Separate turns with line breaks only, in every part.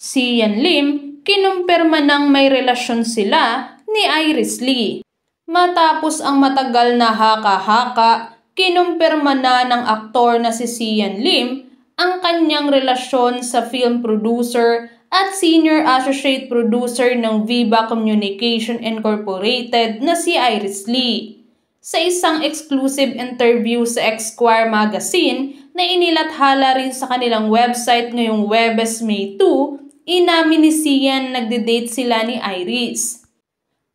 Si Sian Lim, kinumpirma nang may relasyon sila ni Iris Lee. Matapos ang matagal na haka-haka, kinumpirma na ng aktor na si Sian Lim ang kanyang relasyon sa film producer at senior associate producer ng Viva Communication Incorporated na si Iris Lee. Sa isang exclusive interview sa Esquire magazine na inilathala rin sa kanilang website ngayong Huwebes, May 2, inamin ni Sian na nagde-date sila ni Iris.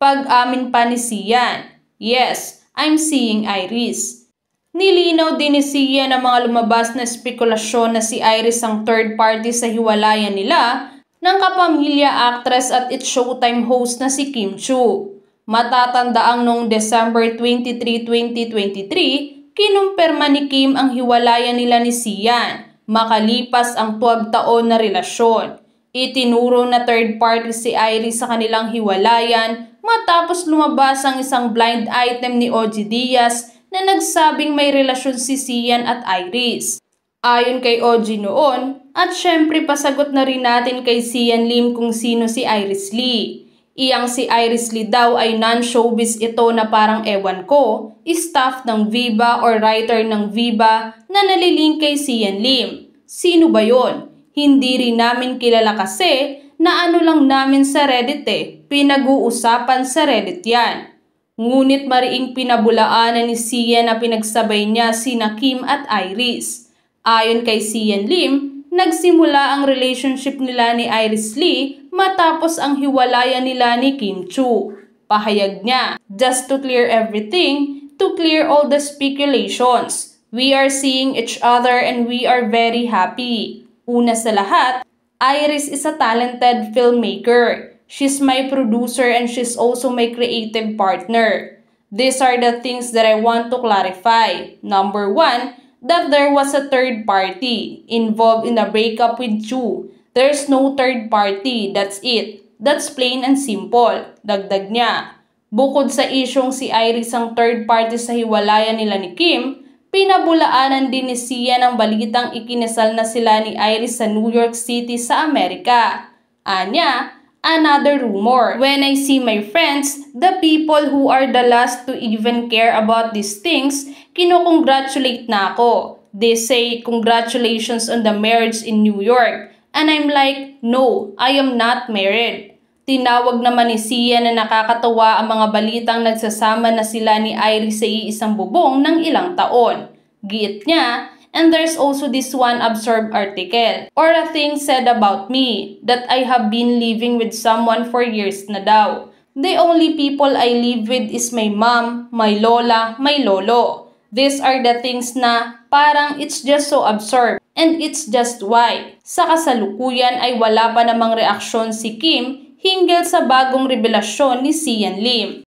Pag-amin pa ni Sian, "Yes, I'm seeing Iris." Nilinaw din ni Sian ang mga lumabas na spekulasyon na si Iris ang third party sa hiwalayan nila ng kapamilya actress at It's Showtime host na si Kim Chiu. Matatandaang noong December 23, 2023, kinumpirma ni Kim ang hiwalayan nila ni Sian, makalipas ang 12 taon na relasyon. Itinuro na third party si Iris sa kanilang hiwalayan matapos lumabas ang isang blind item ni OG Diaz na nagsabing may relasyon si Sian at Iris. Ayon kay OG noon, at syempre pasagot na rin natin kay Sian Lim kung sino si Iris Lee. Iyang si Iris Lee daw ay non-showbiz ito na parang ewan ko, staff ng Viva or writer ng Viva na nalilink kay Sian Lim. Sino ba yon? Hindi rin namin kilala kasi na ano lang namin sa Reddit pinag-uusapan sa Reddit yan. Ngunit mariing pinabulaanan ni Sian na pinagsabay niya sina Kim at Iris. Ayon kay Sian Lim, nagsimula ang relationship nila ni Iris Lee matapos ang hiwalayan nila ni Kim Chiu. Pahayag niya, "Just to clear everything, to clear all the speculations. We are seeing each other and we are very happy. Una sa lahat, Iris is a talented filmmaker. She's my producer and she's also my creative partner. These are the things that I want to clarify. Number 1, that there was a third party involved in the breakup with Chiu. There's no third party, that's it. That's plain and simple," dagdag niya. Bukod sa isyong si Iris ang third party sa hiwalayan nila ni Kim, pinabulaanan din ni Sian ang balitang ikinasal na sila ni Iris sa New York City sa Amerika. Anya, another rumor. "When I see my friends, the people who are the last to even care about these things, kinokongratulate na ako. They say, 'Congratulations on the marriage in New York.' And I'm like, no, I am not married." Tinawag naman ni Sian na nakakatawa ang mga balitang nagsasama na sila ni Iris sa iisang bubong ng ilang taon. Giit niya, "And there's also this one absurd article or a thing said about me that I have been living with someone for years na daw. The only people I live with is my mom, my lola, my lolo. These are the things na parang it's just so absurd and it's just why." Sa kasalukuyan ay wala pa namang reaksyon si Kim hinggil sa bagong revelasyon ni Sian Lim.